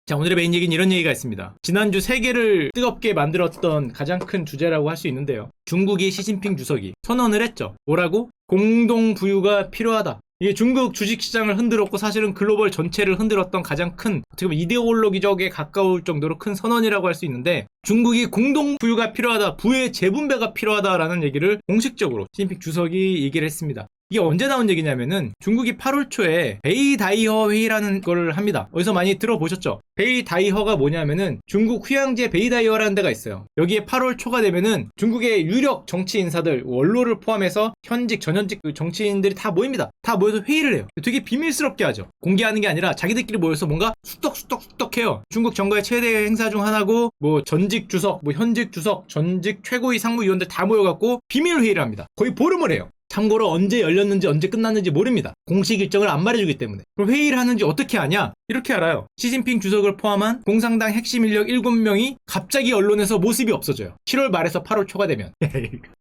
자, 오늘의 메인 얘기는 이런 얘기가 있습니다. 지난주 세계를 뜨겁게 만들었던 가장 큰 주제라고 할 수 있는데요. 중국이 시진핑 주석이 선언을 했죠. 뭐라고? 공동부유가 필요하다. 이게 중국 주식시장을 흔들었고 사실은 글로벌 전체를 흔들었던 가장 큰 어떻게 보면 이데올로기적에 가까울 정도로 큰 선언이라고 할 수 있는데, 중국이 공동부유가 필요하다, 부의 재분배가 필요하다라는 얘기를 공식적으로 시진핑 주석이 얘기를 했습니다. 이게 언제 나온 얘기냐면은 중국이 8월 초에 베이다이허 회의라는 걸 합니다. 어디서 많이 들어보셨죠? 베이다이허가 뭐냐면은 중국 휴양지에 베이다이허라는 데가 있어요. 여기에 8월 초가 되면은 중국의 유력 정치 인사들, 원로를 포함해서 현직, 전현직 정치인들이 다 모입니다. 다 모여서 회의를 해요. 되게 비밀스럽게 하죠. 공개하는 게 아니라 자기들끼리 모여서 뭔가 쑥덕쑥덕 해요. 중국 정가의 최대 행사 중 하나고, 뭐 전직 주석, 뭐 현직 주석, 전직 최고위 상무위원들 다 모여갖고 비밀 회의를 합니다. 거의 보름을 해요. 참고로 언제 열렸는지 언제 끝났는지 모릅니다. 공식 일정을 안 말해주기 때문에. 그럼 회의를 하는지 어떻게 아냐? 이렇게 알아요. 시진핑 주석을 포함한 공산당 핵심 인력 7명이 갑자기 언론에서 모습이 없어져요. 7월 말에서 8월 초가 되면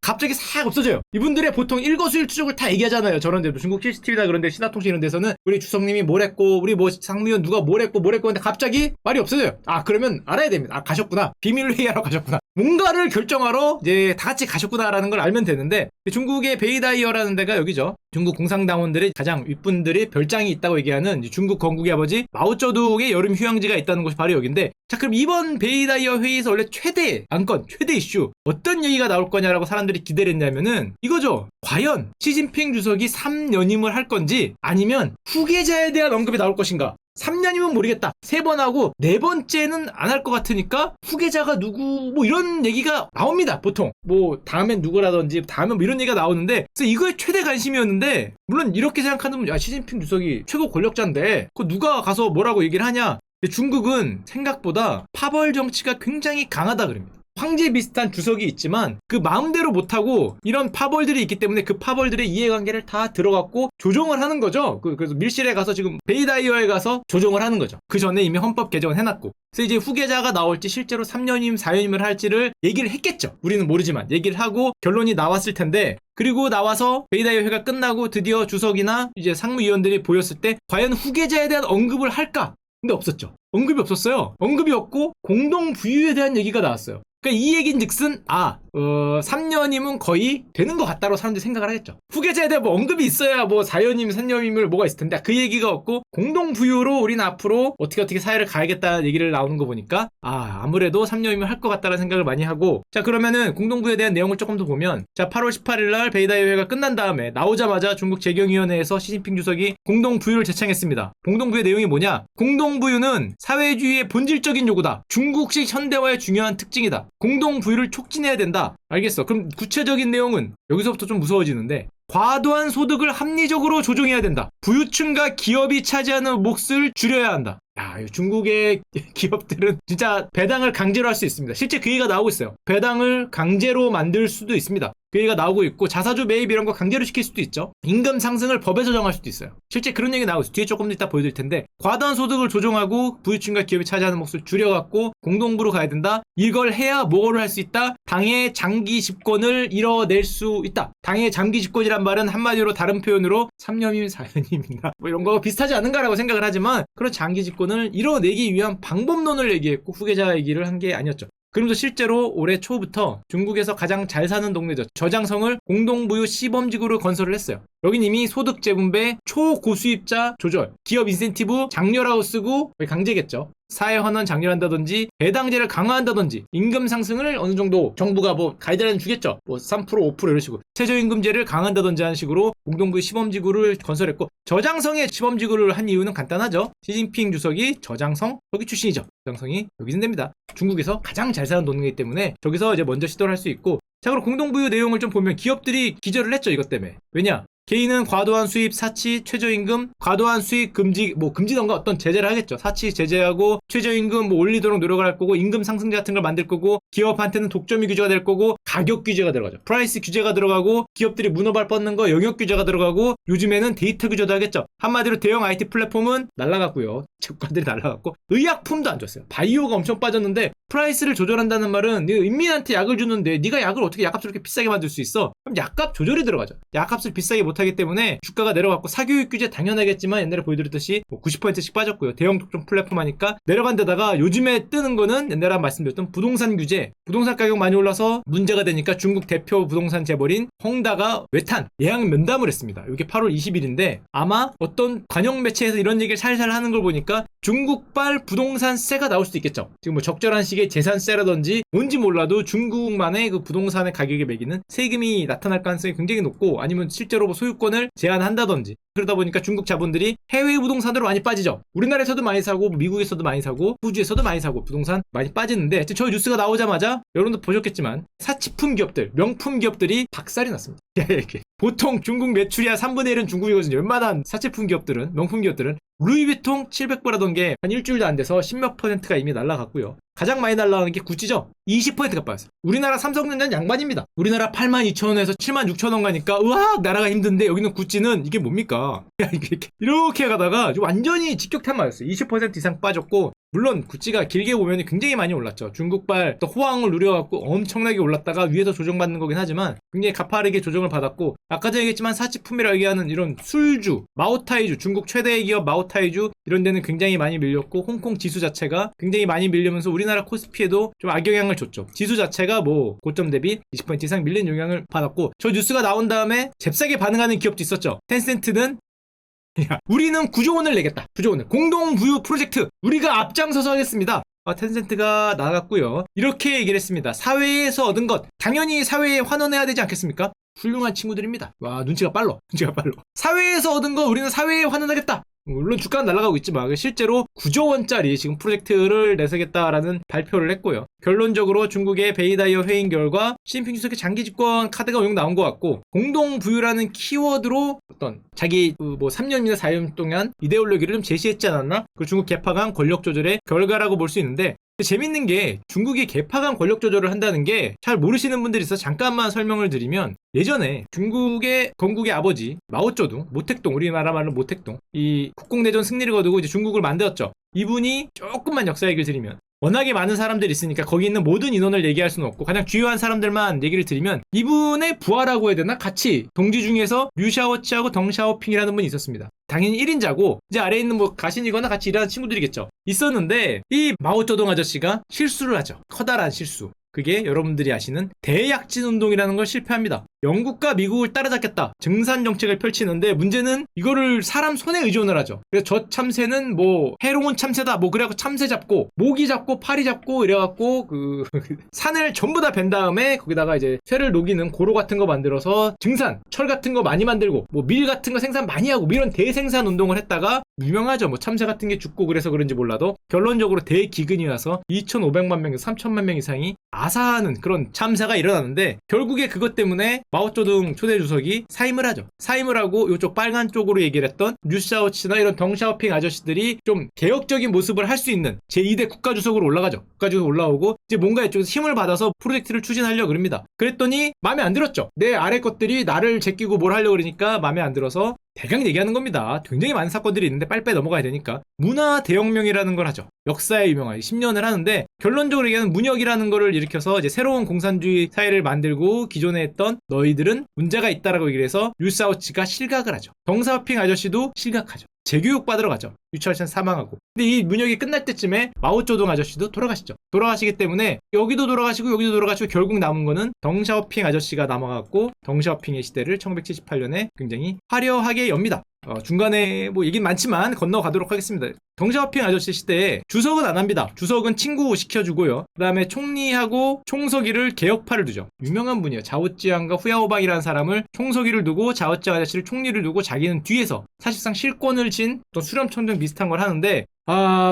갑자기 싹 없어져요. 이분들의 보통 일거수일투족을 다 얘기하잖아요. 저런 데도 중국 CCTV나 그런데 신화통신 이런 데서는 우리 주석님이 뭘 했고, 우리 뭐 상무위원 누가 뭘 했고 근데 갑자기 말이 없어져요. 아, 그러면 알아야 됩니다. 아, 가셨구나. 비밀 회의하러 가셨구나. 뭔가를 결정하러 이제 다 같이 가셨구나라는 걸 알면 되는데, 중국의 베이다이어라는 데가 여기죠. 중국 공산당원들의 가장 윗분들이 별장이 있다고 얘기하는 중국 건국의 아버지 마오쩌둥의 여름 휴양지가 있다는 곳이 바로 여기인데, 자, 그럼 이번 베이다이어 회의에서 원래 최대 안건, 최대 이슈 어떤 얘기가 나올 거냐라고 사람들이 기대를 했냐면은 이거죠. 과연 시진핑 주석이 3연임을 할 건지, 아니면 후계자에 대한 언급이 나올 것인가. 3년이면 모르겠다. 3번 하고 4번째는 안 할 것 같으니까 후계자가 누구, 뭐 이런 얘기가 나옵니다. 보통 뭐 다음엔 누구라든지 다음엔 뭐 이런 얘기가 나오는데, 그래서 이거에 최대 관심이었는데, 물론 이렇게 생각하는 분, 야, 시진핑 주석이 최고 권력자인데 그 누가 가서 뭐라고 얘기를 하냐. 근데 중국은 생각보다 파벌 정치가 굉장히 강하다 그럽니다. 황제 비슷한 주석이 있지만 그 마음대로 못하고 이런 파벌들이 있기 때문에 그 파벌들의 이해관계를 다 들어갖고 조정을 하는 거죠. 그래서 밀실에 가서 지금 베이다이어에 가서 조정을 하는 거죠. 그 전에 이미 헌법 개정을 해놨고. 그래서 이제 후계자가 나올지 실제로 3년임 4년임을 할지를 얘기를 했겠죠. 우리는 모르지만 얘기를 하고 결론이 나왔을 텐데, 그리고 나와서 베이다이어 회가 끝나고 드디어 주석이나 이제 상무위원들이 보였을 때 과연 후계자에 대한 언급을 할까? 근데 없었죠. 언급이 없었어요. 언급이 없고 공동부유에 대한 얘기가 나왔어요. 그러니까 이 얘기인 즉슨 3년이면 거의 되는 것 같다고 사람들이 생각을 하겠죠. 후계자에 대한 뭐 언급이 있어야 뭐 4년임, 3년임을 뭐가 있을 텐데, 그 얘기가 없고 공동부유로 우리는 앞으로 어떻게 사회를 가야겠다는 얘기를 나오는 거 보니까 아무래도 3년임을 할 것 같다는 생각을 많이 하고, 자, 그러면은 공동부유에 대한 내용을 조금 더 보면, 자, 8월 18일 날 베이다이어 회가 끝난 다음에 나오자마자 중국 재경위원회에서 시진핑 주석이 공동부유를 제창했습니다. 공동부유의 내용이 뭐냐? 공동부유는 사회주의의 본질적인 요구다. 중국식 현대화의 중요한 특징이다. 공동부유를 촉진해야 된다. 알겠어. 그럼 구체적인 내용은 여기서부터 좀 무서워지는데, 과도한 소득을 합리적으로 조정해야 된다. 부유층과 기업이 차지하는 몫을 줄여야 한다. 야, 중국의 기업들은 진짜 배당을 강제로 할 수 있습니다. 실제 그 얘기가 나오고 있어요. 배당을 강제로 만들 수도 있습니다. 그 얘기가 나오고 있고, 자사주 매입 이런 거 강제로 시킬 수도 있죠. 임금 상승을 법에서 정할 수도 있어요. 실제 그런 얘기 나오고 있어요. 뒤에 조금 더 이따 보여드릴 텐데, 과도한 소득을 조정하고 부유층과 기업이 차지하는 몫을 줄여갖고 공동부로 가야 된다. 이걸 해야 뭐를 할 수 있다? 당의 장기 집권을 이뤄낼 수 있다. 당의 장기 집권이란 말은 한마디로 다른 표현으로 3년임 4년임인가 뭐 이런 거 비슷하지 않은가라고 생각을 하지만, 그런 장기 집권을 이뤄내기 위한 방법론을 얘기했고 후계자 얘기를 한 게 아니었죠. 그러면서 실제로 올해 초부터 중국에서 가장 잘 사는 동네죠. 저장성을 공동부유 시범지구로 건설을 했어요. 여긴 이미 소득 재분배, 초고수입자 조절, 기업 인센티브 장려라고 쓰고 강제겠죠. 사회 환원 장려한다든지 배당제를 강화한다든지 임금 상승을 어느 정도 정부가 뭐 가이드라인 주겠죠. 뭐 3%, 5% 이런 식으로 최저임금제를 강화한다든지 하는 식으로 공동부유 시범지구를 건설했고, 저장성에 시범지구를 한 이유는 간단하죠. 시진핑 주석이 저장성 여기 출신이죠. 저장성이 여기 있는 데입니다. 중국에서 가장 잘 사는 동네이기 때문에 저기서 이제 먼저 시도를 할 수 있고, 자, 그럼 공동부유 내용을 좀 보면 기업들이 기절을 했죠. 이것 때문에. 왜냐? 개인은 과도한 수입, 사치, 최저임금, 과도한 수입 금지, 뭐 금지던가 어떤 제재를 하겠죠. 사치 제재하고 최저임금 뭐 올리도록 노력을 할 거고, 임금 상승제 같은 걸 만들 거고, 기업한테는 독점이 규제가 될 거고, 가격 규제가 들어가죠. 프라이스 규제가 들어가고, 기업들이 문어발 뻗는 거 영역 규제가 들어가고, 요즘에는 데이터 규제도 하겠죠. 한마디로 대형 IT 플랫폼은 날라갔고요. 주가들이 날라갔고, 의약품도 안 좋았어요. 바이오가 엄청 빠졌는데, 프라이스를 조절한다는 말은 네가 인민한테 약을 주는데 네가 약을 어떻게 약값을 이렇게 비싸게 만들 수 있어? 그럼 약값 조절이 들어가죠. 약값을 비싸게 못 못하기 때문에 주가가 내려갔고, 사교육 규제 당연하겠지만 옛날에 보여드렸듯이 뭐 90%씩 빠졌고요. 대형 독점 플랫폼 하니까 내려간 데다가 요즘에 뜨는 거는 옛날에 말씀드렸던 부동산 규제, 부동산 가격 많이 올라서 문제가 되니까 중국 대표 부동산 재벌인 헝다가 외탄, 예약 면담을 했습니다. 이게 8월 20일인데 아마 어떤 관영 매체에서 이런 얘기를 살살 하는 걸 보니까 중국발 부동산세가 나올 수도 있겠죠. 지금 뭐 적절한 시기에 재산세라든지 뭔지 몰라도 중국만의 그 부동산의 가격에 매기는 세금이 나타날 가능성이 굉장히 높고, 아니면 실제로 뭐 소유권을 제한한다든지, 그러다 보니까 중국 자본들이 해외 부동산으로 많이 빠지죠. 우리나라에서도 많이 사고 미국에서도 많이 사고 호주에서도 많이 사고 부동산 많이 빠지는데, 저 뉴스가 나오자마자 여러분도 보셨겠지만 사치품 기업들, 명품 기업들이 박살이 났습니다. 이렇게 보통 중국 매출이 한 3분의 1은 중국이거든요. 웬만한 사치품 기업들은, 명품 기업들은 루이비통 700불 하던 게 한 일주일도 안 돼서 10몇 %가 이미 날라갔고요. 가장 많이 날라가는 게 구찌죠. 20%가 빠졌어요. 우리나라 삼성전자는 양반입니다. 우리나라 82,000원에서 76,000원 가니까 으악 나라가 힘든데, 여기는 구찌는 이게 뭡니까? 이렇게 가다가 완전히 직격탄 맞았어요. 20% 이상 빠졌고, 물론 구찌가 길게 보면 굉장히 많이 올랐죠. 중국발 또 호황을 누려갖고 엄청나게 올랐다가 위에서 조정받는 거긴 하지만 굉장히 가파르게 조정을 받았고, 아까 전에 얘기했지만 사치품이라고 얘기하는 이런 술주, 마오타이주, 중국 최대의 기업 마오타이주 이런 데는 굉장히 많이 밀렸고, 홍콩 지수 자체가 굉장히 많이 밀리면서 우리나라 코스피에도 좀 악영향을 줬죠. 지수 자체가 뭐 고점 대비 20% 이상 밀린 영향을 받았고, 저 뉴스가 나온 다음에 잽싸게 반응하는 기업도 있었죠. 텐센트는 야, 우리는 9조 원을 내겠다. 9조 원을. 공동부유 프로젝트. 우리가 앞장서서 하겠습니다. 텐센트가 나갔고요. 이렇게 얘기를 했습니다. 사회에서 얻은 것. 당연히 사회에 환원해야 되지 않겠습니까? 훌륭한 친구들입니다. 와, 눈치가 빨라. 사회에서 얻은 거 우리는 사회에 환원하겠다. 물론 주가는 날아가고 있지만 실제로 9조 원짜리 지금 프로젝트를 내세겠다라는 발표를 했고요. 결론적으로 중국의 베이다이어 회의 결과 시진핑 주석의 장기 집권 카드가 용 나온 것 같고, 공동 부유라는 키워드로 어떤 자기 뭐 3년이나 4년 동안 이데올로기를 좀 제시했지 않았나? 그 중국 개파간 권력 조절의 결과라고 볼 수 있는데, 재밌는 게 중국이 개파간 권력 조절을 한다는 게 잘 모르시는 분들이 있어서 잠깐만 설명을 드리면, 예전에 중국의 건국의 아버지 마오쩌둥, 모택동, 우리나라 말로 모택동, 이 국공내전 승리를 거두고 이제 중국을 만들었죠. 이분이 조금만 역사 얘기를 드리면, 워낙에 많은 사람들이 있으니까 거기 있는 모든 인원을 얘기할 수는 없고 가장 주요한 사람들만 얘기를 드리면, 이분의 부하라고 해야 되나? 같이 동지 중에서 류샤오치하고 덩샤오핑이라는 분이 있었습니다. 당연히 1인자고 이제 아래에 있는 뭐 가신이거나 같이 일하는 친구들이겠죠. 있었는데 이 마오쩌둥 아저씨가 실수를 하죠. 커다란 실수. 그게 여러분들이 아시는 대약진 운동이라는 걸 실패합니다. 영국과 미국을 따라잡겠다. 증산 정책을 펼치는데 문제는 이거를 사람 손에 의존을 하죠. 그래서 저 참새는 뭐 해로운 참새다. 뭐 그래갖고 참새 잡고 모기 잡고 파리 잡고 이래갖고 그 산을 전부 다 벤 다음에 거기다가 이제 쇠를 녹이는 고로 같은 거 만들어서 증산, 철 같은 거 많이 만들고 뭐 밀 같은 거 생산 많이 하고 이런 대생산 운동을 했다가, 유명하죠. 뭐 참새 같은 게 죽고 그래서 그런지 몰라도 결론적으로 대기근이 와서 2,500만 명에서 3,000만 명 이상이 아사하는 그런 참사가 일어나는데, 결국에 그것 때문에 마오쩌둥 초대 주석이 사임을 하죠. 사임을 하고 이쪽 빨간 쪽으로 얘기를 했던 류샤오치나 이런 덩샤오핑 아저씨들이 좀 개혁적인 모습을 할 수 있는 제2대 국가주석으로 올라가죠. 국가주석 올라오고 이제 뭔가 이쪽에서 힘을 받아서 프로젝트를 추진하려고 그럽니다. 그랬더니 마음에 안 들었죠. 내 아래 것들이 나를 제끼고 뭘 하려고 그러니까 마음에 안 들어서 대강 얘기하는 겁니다. 굉장히 많은 사건들이 있는데 빨리빨리 넘어가야 되니까 문화 대혁명이라는 걸 하죠. 역사에 유명한 10년을 하는데, 결론적으로 얘기하는 문혁이라는 거를 일으켜서 이제 새로운 공산주의 사회를 만들고, 기존에 했던 너희들은 문제가 있다라고 얘기를 해서 류사오치가 실각을 하죠. 덩샤오핑 아저씨도 실각하죠. 재교육 받으러 가죠. 유치원에서 사망하고. 근데 이 문혁이 끝날 때쯤에 마오쩌둥 아저씨도 돌아가시죠. 돌아가시기 때문에 여기도 돌아가시고 여기도 돌아가시고 결국 남은 거는 덩샤오핑 아저씨가 남아갖고, 덩샤오핑의 시대를 1978년에 굉장히 화려하게 엽니다. 중간에 뭐 얘기는 많지만 건너가도록 하겠습니다. 덩샤오핑 아저씨 시대에 주석은 안 합니다. 주석은 친구 시켜주고요. 그 다음에 총리하고 총서기를 개혁파를 두죠. 유명한 분이에요. 자오찌앙과 후야오방이라는 사람을 총서기를 두고, 자오찌앙 아저씨를 총리를 두고 자기는 뒤에서 사실상 실권을 진 어떤 수렴청정 비슷한 걸 하는데,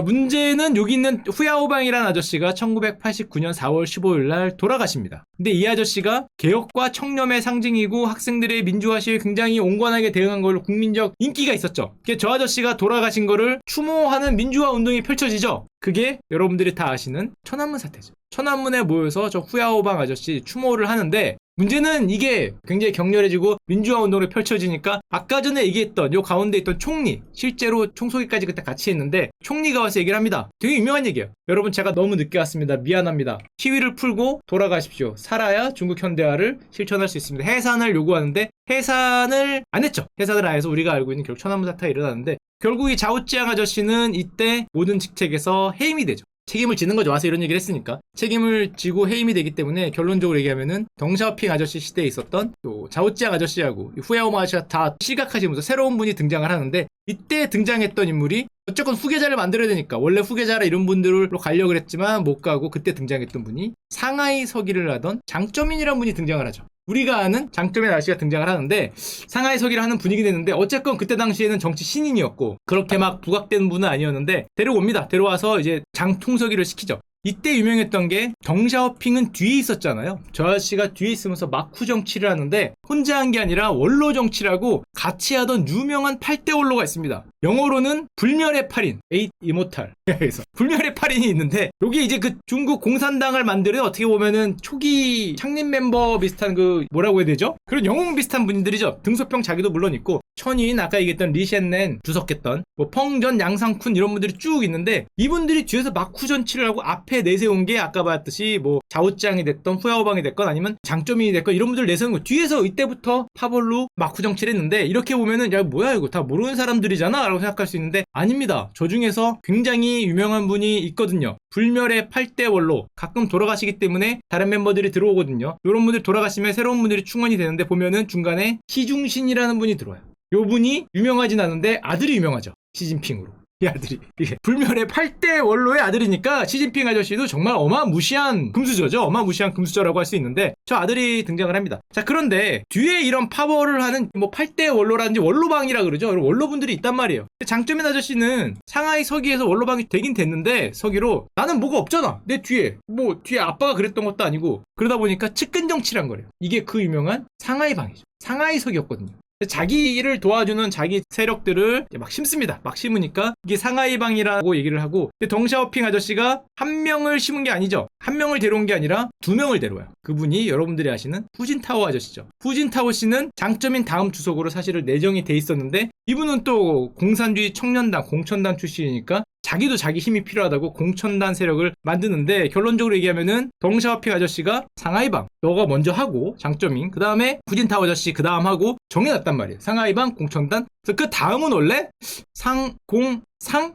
문제는 여기 있는 후야오방이라는 아저씨가 1989년 4월 15일 날 돌아가십니다. 근데 이 아저씨가 개혁과 청렴의 상징이고 학생들의 민주화 시위에 굉장히 온건하게 대응한 걸로 국민적 인기가 있었죠. 저 아저씨가 돌아가신 거를 추모하는 민주화 운동이 펼쳐지죠. 그게 여러분들이 다 아시는 천안문 사태죠. 천안문에 모여서 저 후야오방 아저씨 추모를 하는데, 문제는 이게 굉장히 격렬해지고 민주화 운동이 펼쳐지니까 아까 전에 얘기했던 요 가운데 있던 총리, 실제로 총소기까지 그때 같이 했는데 총리가 와서 얘기를 합니다. 되게 유명한 얘기예요. 여러분 제가 너무 늦게 왔습니다. 미안합니다. 시위를 풀고 돌아가십시오. 살아야 중국 현대화를 실천할 수 있습니다. 해산을 요구하는데 해산을 안 했죠. 해산을 안 해서 우리가 알고 있는 결국 천안문 사태가 일어났는데 결국 이 자오찌앙 아저씨는 이때 모든 직책에서 해임이 되죠. 책임을 지는 거죠. 와서 이런 얘기를 했으니까. 책임을 지고 해임이 되기 때문에 결론적으로 얘기하면은 덩샤오핑 아저씨 시대에 있었던 또 자오찌앙 아저씨하고 후야오마 아저씨가 다 실각하시면서 새로운 분이 등장을 하는데 이때 등장했던 인물이 어쨌건 후계자를 만들어야 되니까 원래 후계자라 이런 분들로 가려고 했지만 못 가고 그때 등장했던 분이 상하이 서기를 하던 장쩌민이라는 분이 등장을 하죠. 우리가 아는 장쩌민 아저씨가 등장을 하는데 상하이 서기를 하는 분위기 됐는데 어쨌건 그때 당시에는 정치 신인이었고 그렇게 막 부각된 분은 아니었는데 데려옵니다. 데려와서 이제 장통서기를 시키죠. 이때 유명했던 게 덩샤오핑은 뒤에 있었잖아요. 저 아저씨가 뒤에 있으면서 마쿠 정치를 하는데 혼자 한 게 아니라 원로 정치라고 같이 하던 유명한 8대 원로가 있습니다. 영어로는 불멸의 8인, 에잇 이모탈. 그래서 불멸의 8인이 있는데 여기 이제 그 중국 공산당을 만드는 어떻게 보면은 초기 창립 멤버 비슷한 그 뭐라고 해야 되죠? 그런 영웅 비슷한 분들이죠. 등소평 자기도 물론 있고 천인 아까 얘기했던 리셴넨 주석했던 뭐 펑전 양상쿤 이런 분들이 쭉 있는데 이분들이 뒤에서 마쿠 정치를 하고 앞에 내세운 게 아까 봤듯이 뭐 자오짱이 됐던 후야오방이 됐건 아니면 장쩌민이 됐건 이런 분들 내세운 거 뒤에서 이때부터 파벌로 마쿠 정치를 했는데 이렇게 보면은 야 뭐야 이거 다 모르는 사람들이잖아 라고 생각할 수 있는데 아닙니다. 저 중에서 굉장히 유명한 분이 있거든요. 불멸의 8대 원로 가끔 돌아가시기 때문에 다른 멤버들이 들어오거든요. 이런 분들이 돌아가시면 새로운 분들이 충원이 되는데 보면은 중간에 시중신이라는 분이 들어와요. 요 분이 유명하진 않은데 아들이 유명하죠. 시진핑으로. 이 아들이 이게 불멸의 8대 원로의 아들이니까 시진핑 아저씨도 정말 어마무시한 금수저죠. 어마무시한 금수저라고 할 수 있는데 저 아들이 등장을 합니다. 자 그런데 뒤에 이런 파벌을 하는 뭐 8대 원로라든지 원로방이라 그러죠. 원로분들이 있단 말이에요. 장쩌민 아저씨는 상하이 서기에서 원로방이 되긴 됐는데 서기로 나는 뭐가 없잖아. 내 뒤에 뭐 뒤에 아빠가 그랬던 것도 아니고 그러다 보니까 측근 정치란 거래요. 이게 그 유명한 상하이 방이죠. 상하이 서기였거든요. 자기를 도와주는 자기 세력들을 막 심습니다. 막 심으니까 이게 상하이방이라고 얘기를 하고 덩샤오핑 아저씨가 한 명을 심은 게 아니죠. 한 명을 데려온 게 아니라 두 명을 데려와요. 그분이 여러분들이 아시는 후진타오 아저씨죠. 후진타오 씨는 장쩌민 다음 주석으로 사실은 내정이 돼 있었는데 이분은 또 공산주의 청년단 공천단 출신이니까 자기도 자기 힘이 필요하다고 공천단 세력을 만드는데 결론적으로 얘기하면은 덩샤오핑 아저씨가 상하이방 너가 먼저 하고 장쩌민 그 다음에 후진타오 아저씨 그 다음 하고 정해놨단 말이에요. 상하이방 공천단 그래서 그 다음은 원래 상공상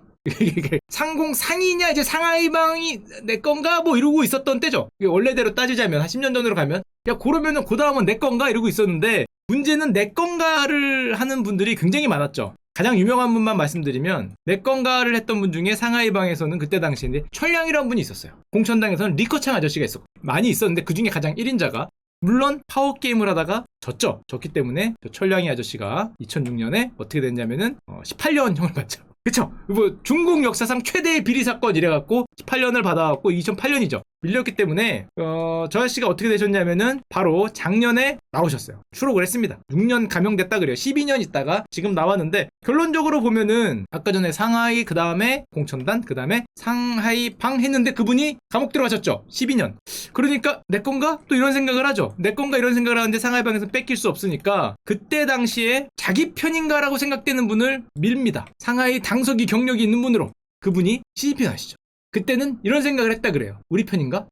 상공상이냐 이제 상하이방이 내 건가 뭐 이러고 있었던 때죠. 원래대로 따지자면 한 10년 전으로 가면 야 그러면은 그 다음은 내 건가 이러고 있었는데 문제는 내 건가를 하는 분들이 굉장히 많았죠. 가장 유명한 분만 말씀드리면 내 건가를 했던 분 중에 상하이방에서는 그때 당시인데 철량이라는 분이 있었어요. 공천당에서는 리커창 아저씨가 있었고 많이 있었는데 그 중에 가장 1인자가 물론 파워게임을 하다가 졌죠. 졌기 때문에 저 철량이 아저씨가 2006년에 어떻게 됐냐면은 18년형을 받죠. 그쵸? 뭐 중국 역사상 최대의 비리 사건 이래갖고 18년을 받아갖고 2008년이죠. 밀렸기 때문에 저 아저씨가 어떻게 되셨냐면은 바로 작년에 나오셨어요. 추록을 했습니다. 6년 감형됐다 그래요. 12년 있다가 지금 나왔는데 결론적으로 보면은 아까 전에 상하이 그 다음에 공천단 그 다음에 상하이방 했는데 그분이 감옥 들어가셨죠. 12년. 그러니까 내 건가? 또 이런 생각을 하죠. 내 건가 이런 생각을 하는데 상하이방에서 뺏길 수 없으니까 그때 당시에 자기 편인가라고 생각되는 분을 밀입니다. 상하이 당서기 경력이 있는 분으로 그분이 시진핑 아시죠. 그때는 이런 생각을 했다 그래요. 우리 편인가?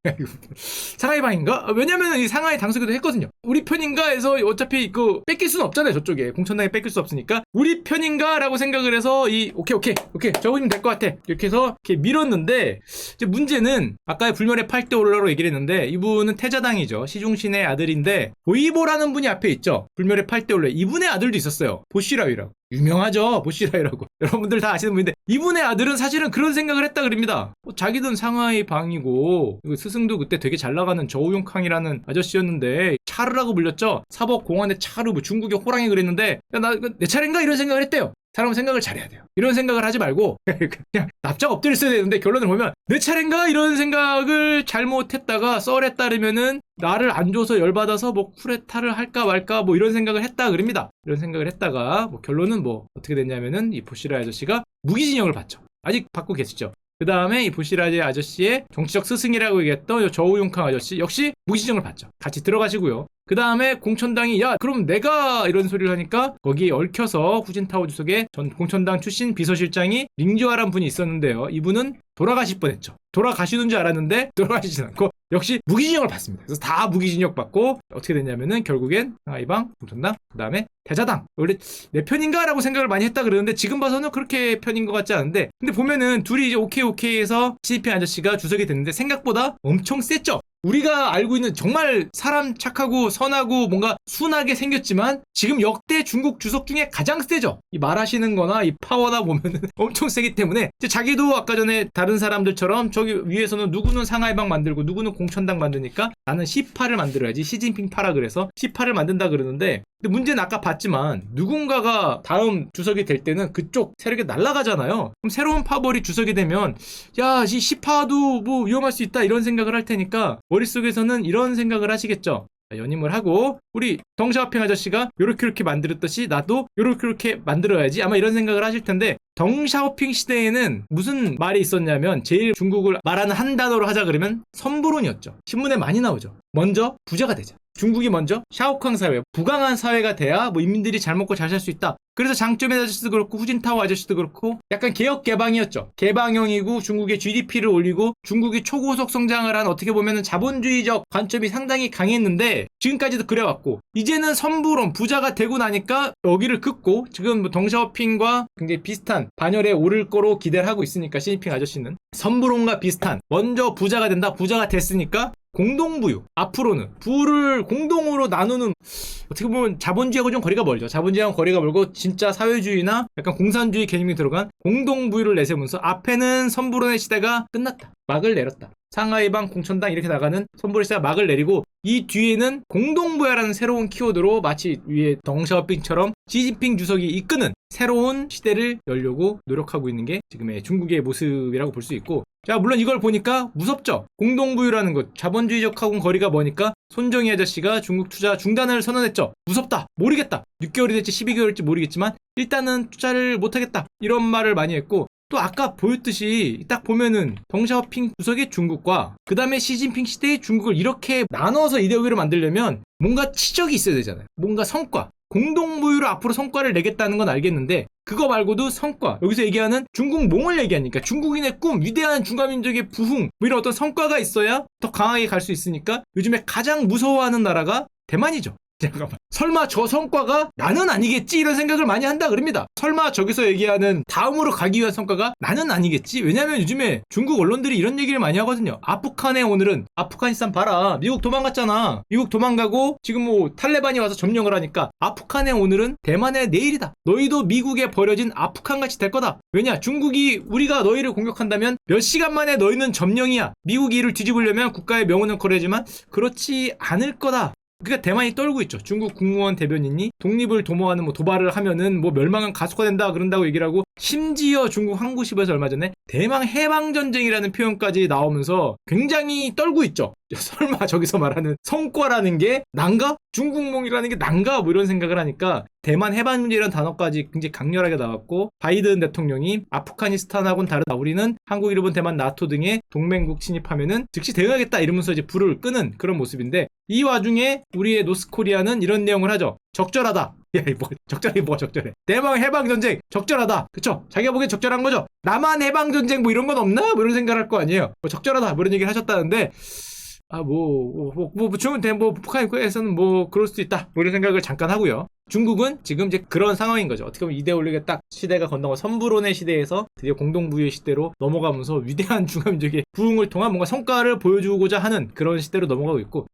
상하이방인가? 왜냐면 이 상하이 당서기도 했거든요. 우리 편인가 해서 어차피 그 뺏길 수는 없잖아요. 저쪽에 공천당에 뺏길 수 없으니까 우리 편인가? 라고 생각을 해서 오케이 저분이면 될 것 같아 이렇게 해서 이렇게 밀었는데 이제 문제는 아까 불멸의 8대 올라로 얘기를 했는데 이분은 태자당이죠. 시중신의 아들인데 보이보라는 분이 앞에 있죠. 불멸의 8대 올라 이분의 아들도 있었어요. 보시라위라고. 유명하죠. 보시라이라고. 여러분들 다 아시는 분인데 이분의 아들은 사실은 그런 생각을 했다 그럽니다. 자기든 상하이 방이고 스승도 그때 되게 잘 나가는 저우용캉이라는 아저씨였는데 차르라고 불렸죠. 사법공안의 차르 뭐 중국의 호랑이 그랬는데 나 내 차례인가 이런 생각을 했대요. 사람은 생각을 잘해야 돼요. 이런 생각을 하지 말고 그냥 납작 엎드렸어야 되는데 결론을 보면 내 차례인가 이런 생각을 잘못했다가 썰에 따르면은 나를 안 줘서 열받아서 뭐 쿠데타를 할까 말까 뭐 이런 생각을 했다 그럽니다. 이런 생각을 했다가 뭐 결론은 뭐 어떻게 됐냐면은 이 보시라 아저씨가 무기징역을 받죠. 아직 받고 계시죠. 그 다음에 이 보시라지 아저씨의 정치적 스승이라고 얘기했던 저우용캉 아저씨 역시 무기징역을 받죠. 같이 들어가시고요. 그 다음에 공천당이 야 그럼 내가 이런 소리를 하니까 거기에 얽혀서 후진타오 주석의 전 공천당 출신 비서실장이 링지화란 분이 있었는데요. 이분은 돌아가실 뻔했죠. 돌아가시는 줄 알았는데 돌아가시지 않고 역시 무기징역을 받습니다. 그래서 다 무기징역 받고 어떻게 됐냐면은 결국엔 상하이방, 공천당, 그 다음에 대자당. 원래 내 편인가라고 생각을 많이 했다 그러는데 지금 봐서는 그렇게 편인 것 같지 않은데 근데 보면은 둘이 이제 오케이 해서 시진핑 아저씨가 주석이 됐는데 생각보다 엄청 셌죠. 우리가 알고 있는 정말 사람 착하고 선하고 뭔가 순하게 생겼지만 지금 역대 중국 주석 중에 가장 세죠. 이 말하시는 거나 이 파워나 보면은 엄청 세기 때문에 이제 자기도 아까 전에 다른 사람들처럼 저기 위에서는 누구는 상하이방 만들고 누구는 공천당 만드니까 나는 시파를 만들어야지 시진핑 파라 그래서 시파를 만든다 그러는데 근데 문제는 아까 봤지만 누군가가 다음 주석이 될 때는 그쪽 세력이 날아가잖아요. 그럼 새로운 파벌이 주석이 되면 야, 이 시파도 뭐 위험할 수 있다 이런 생각을 할 테니까 머릿속에서는 이런 생각을 하시겠죠. 연임을 하고 우리 덩샤오핑 아저씨가 요렇게 만들었듯이 나도 요렇게 만들어야지 아마 이런 생각을 하실 텐데 덩샤오핑 시대에는 무슨 말이 있었냐면 제일 중국을 말하는 한 단어로 하자 그러면 선불론이었죠. 신문에 많이 나오죠. 먼저 부자가 되자. 중국이 먼저 샤오캉 사회, 부강한 사회가 돼야 뭐 인민들이 잘 먹고 잘 살 수 있다. 그래서 장쩌맨 아저씨도 그렇고 후진타오 아저씨도 그렇고 약간 개혁 개방이었죠. 개방형이고 중국의 GDP를 올리고 중국이 초고속 성장을 한 어떻게 보면 자본주의적 관점이 상당히 강했는데 지금까지도 그래왔고 이제는 선불론 부자가 되고 나니까 여기를 긋고 지금 뭐 덩샤오핑과 굉장히 비슷한 반열에 오를 거로 기대를 하고 있으니까 시진핑 아저씨는 선불론과 비슷한 먼저 부자가 된다. 부자가 됐으니까 공동부유. 앞으로는 부를 공동으로 나누는 어떻게 보면 자본주의하고 좀 거리가 멀죠. 자본주의하고 거리가 멀고 진짜 사회주의나 약간 공산주의 개념이 들어간 공동부유를 내세우면서 앞에는 선불론의 시대가 끝났다. 막을 내렸다. 상하이방, 공천당 이렇게 나가는 선불의 시대가 막을 내리고 이 뒤에는 공동부유라는 새로운 키워드로 마치 위에 덩샤오핑처럼 시진핑 주석이 이끄는 새로운 시대를 열려고 노력하고 있는 게 지금의 중국의 모습이라고 볼 수 있고 자 물론 이걸 보니까 무섭죠. 공동부유라는 것 자본주의적하고는 거리가 머니까 손정희 아저씨가 중국 투자 중단을 선언했죠. 무섭다. 모르겠다. 6개월이 될지 12개월일지 모르겠지만 일단은 투자를 못하겠다. 이런 말을 많이 했고 또 아까 보였듯이 딱 보면은 덩샤오핑 주석의 중국과 그 다음에 시진핑 시대의 중국을 이렇게 나눠서 이데올로기를 만들려면 뭔가 치적이 있어야 되잖아요. 뭔가 성과. 공동부유로 앞으로 성과를 내겠다는 건 알겠는데 그거 말고도 성과 여기서 얘기하는 중국몽을 얘기하니까 중국인의 꿈 위대한 중화민족의 부흥 뭐 이런 어떤 성과가 있어야 더 강하게 갈 수 있으니까 요즘에 가장 무서워하는 나라가 대만이죠. 잠깐만. 설마 저 성과가 나는 아니겠지 이런 생각을 많이 한다 그럽니다. 설마 저기서 얘기하는 다음으로 가기 위한 성과가 나는 아니겠지. 왜냐면 요즘에 중국 언론들이 이런 얘기를 많이 하거든요. 아프간의 오늘은 아프가니스탄 봐라. 미국 도망갔잖아. 미국 도망가고 지금 뭐 탈레반이 와서 점령을 하니까 아프간의 오늘은 대만의 내일이다. 너희도 미국에 버려진 아프간같이 될 거다. 왜냐 중국이 우리가 너희를 공격한다면 몇 시간 만에 너희는 점령이야. 미국이 이를 뒤집으려면 국가의 명운은 걸어야지만 그렇지 않을 거다. 그러니까 대만이 떨고 있죠. 중국 국무원 대변인이 독립을 도모하는 뭐 도발을 하면은 뭐 멸망은 가속화된다 그런다고 얘기를 하고 심지어 중국 항구시보에서 얼마 전에 대망 해방전쟁이라는 표현까지 나오면서 굉장히 떨고 있죠. 설마 저기서 말하는 성과라는 게 난가? 중국몽이라는 게 난가? 뭐 이런 생각을 하니까 대만 해방문제라는 단어까지 굉장히 강렬하게 나왔고 바이든 대통령이 아프가니스탄하고는 다르다. 우리는 한국, 일본, 대만, 나토 등의 동맹국 침입하면은 즉시 대응하겠다 이러면서 이제 불을 끄는 그런 모습인데 이 와중에 우리의 노스코리아는 이런 내용을 하죠. 적절하다. 야, 뭐 적절해 뭐가 적절해. 대만 해방전쟁 적절하다. 그쵸? 자기가 보기엔 적절한 거죠. 남한 해방전쟁 뭐 이런 건 없나? 뭐 이런 생각을 할 거 아니에요. 뭐 적절하다. 뭐 이런 얘기를 하셨다는데 북한에서는 뭐 그럴 수도 있다. 뭐 이런 생각을 잠깐 하고요. 중국은 지금 이제 그런 상황인 거죠. 어떻게 보면 이데올로기가 딱 시대가 건너고 선불론의 시대에서 드디어 공동부유의 시대로 넘어가면서 위대한 중화민족의 부흥을 통한 뭔가 성과를 보여주고자 하는 그런 시대로 넘어가고 있고